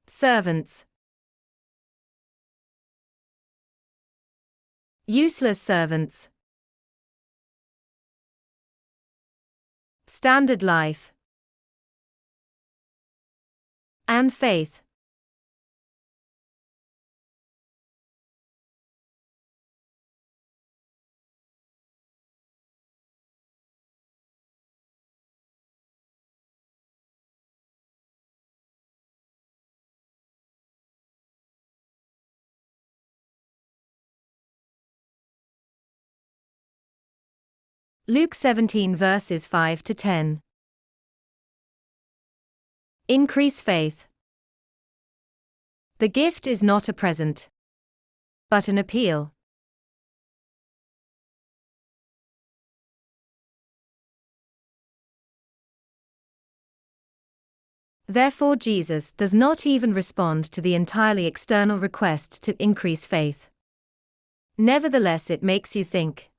Servants. Useless servants. Standard life. And faith. Luke 17 verses 5 to 10. Increase faith. The gift is not a present, but an appeal. Therefore, Jesus does not even respond to the entirely external request to increase faith. Nevertheless, it makes you think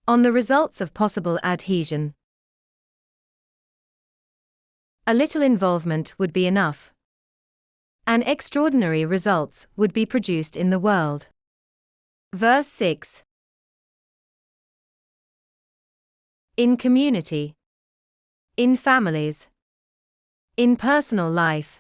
on the results of possible adhesion. A little involvement would be enough, and extraordinary results would be produced in the world. Verse 6. In community, in families, in personal life.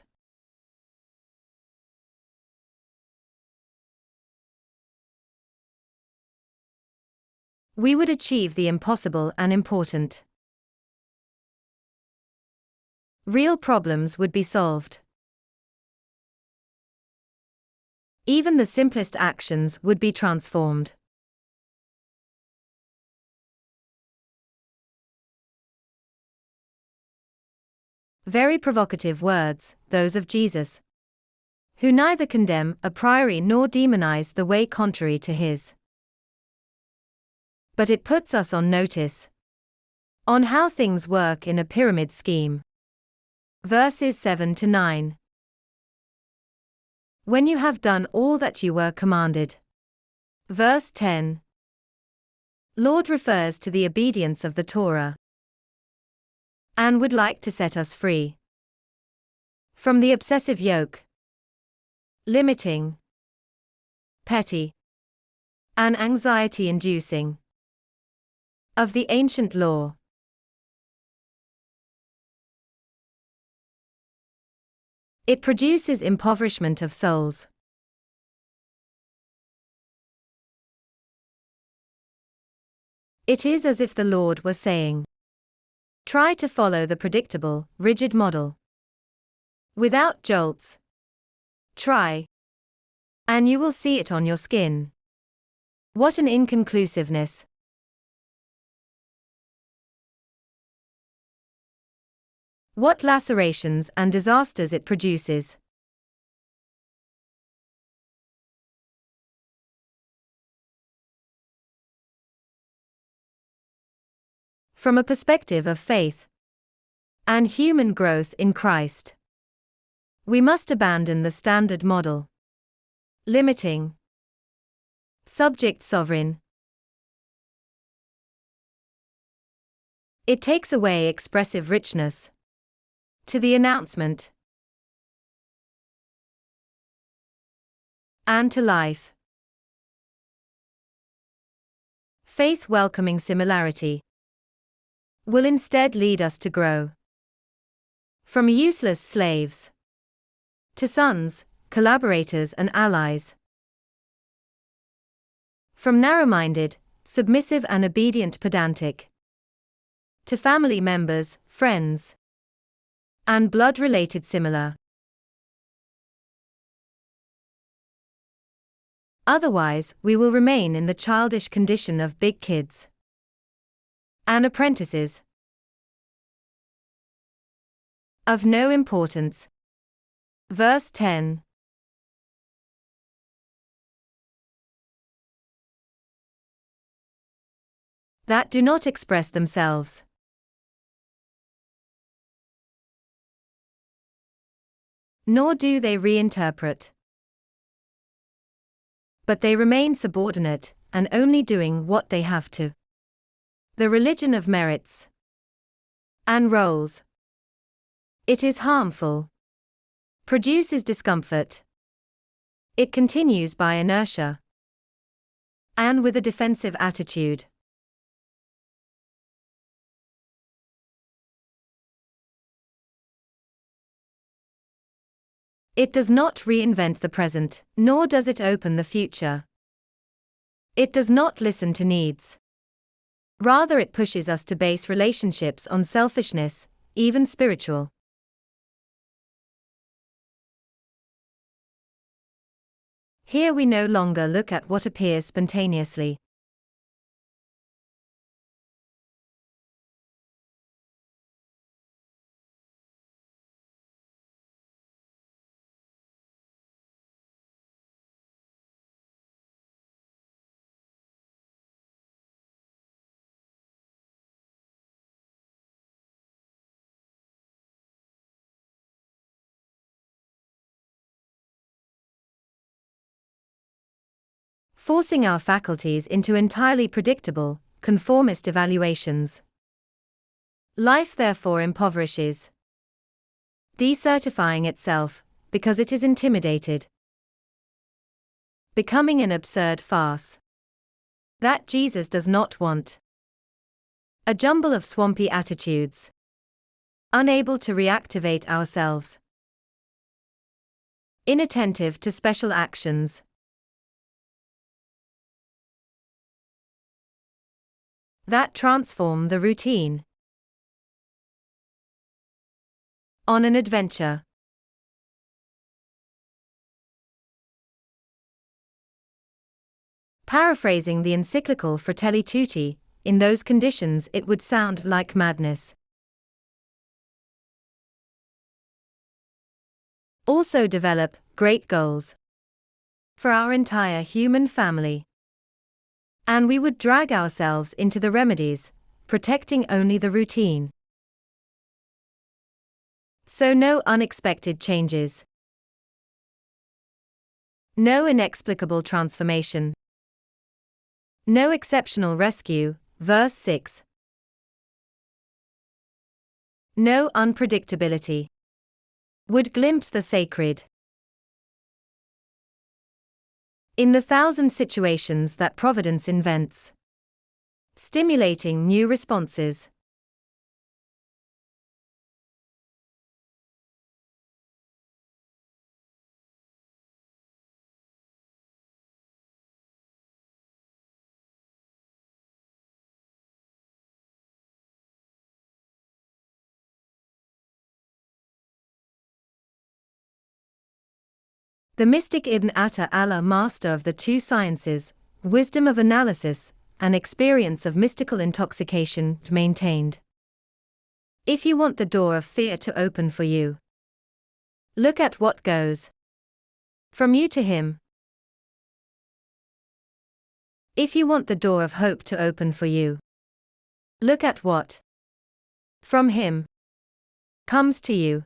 We would achieve the impossible and important. Real problems would be solved. Even the simplest actions would be transformed. Very provocative words, those of Jesus, who neither condemn a priori nor demonize the way contrary to his. But it puts us on notice on how things work in a pyramid scheme. Verses 7 to 9. When you have done all that you were commanded. Verse 10. Lord refers to the obedience of the Torah and would like to set us free from the obsessive yoke, limiting, petty, and anxiety-inducing of the ancient law. It produces impoverishment of souls. It is as if the Lord were saying, try to follow the predictable, rigid model without jolts. Try, and you will see it on your skin. What an inconclusiveness! What lacerations and disasters it produces. From a perspective of faith and human growth in Christ, we must abandon the standard model, limiting, subject sovereign. It takes away expressive richness to the announcement and to life. Faith welcoming similarity will instead lead us to grow from useless slaves to sons, collaborators and allies. From narrow-minded, submissive and obedient pedantic to family members, friends, and blood-related similar. Otherwise, we will remain in the childish condition of big kids and apprentices of no importance. Verse 10. That do not express themselves. Nor do they reinterpret. But they remain subordinate, and only doing what they have to. The religion of merits and roles. It is harmful. produces discomfort. It continues by inertia and with a defensive attitude. It does not reinvent the present, nor does it open the future. It does not listen to needs. Rather, it pushes us to base relationships on selfishness, even spiritual. Here we no longer look at what appears spontaneously. Forcing our faculties into entirely predictable, conformist evaluations. Life therefore impoverishes, decertifying itself, because it is intimidated, becoming an absurd farce that Jesus does not want. A jumble of swampy attitudes, unable to reactivate ourselves, inattentive to special actions, that transform the routine. On an adventure. Paraphrasing the encyclical Fratelli Tutti, in those conditions it would sound like madness. Also develop great goals for our entire human family. And we would drag ourselves into the remedies, protecting only the routine. So no unexpected changes. No inexplicable transformation. No exceptional rescue, verse 6. No unpredictability. Would glimpse the sacred. In the thousand situations that Providence invents. Stimulating new responses. The mystic Ibn Atta Allah, master of the two sciences, wisdom of analysis, and experience of mystical intoxication, maintained. If you want the door of fear to open for you, look at what goes from you to him. If you want the door of hope to open for you, look at what from him comes to you.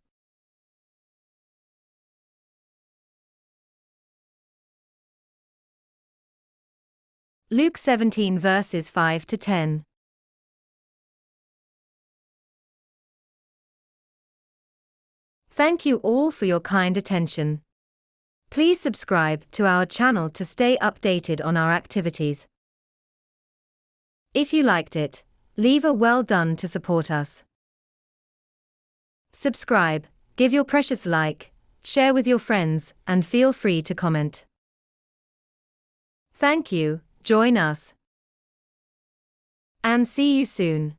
Luke 17 verses 5 to 10. Thank you all for your kind attention. Please subscribe to our channel to stay updated on our activities. If you liked it, leave a well done to support us. Subscribe, give your precious like, share with your friends, and feel free to comment. Thank you. Join us. And see you soon.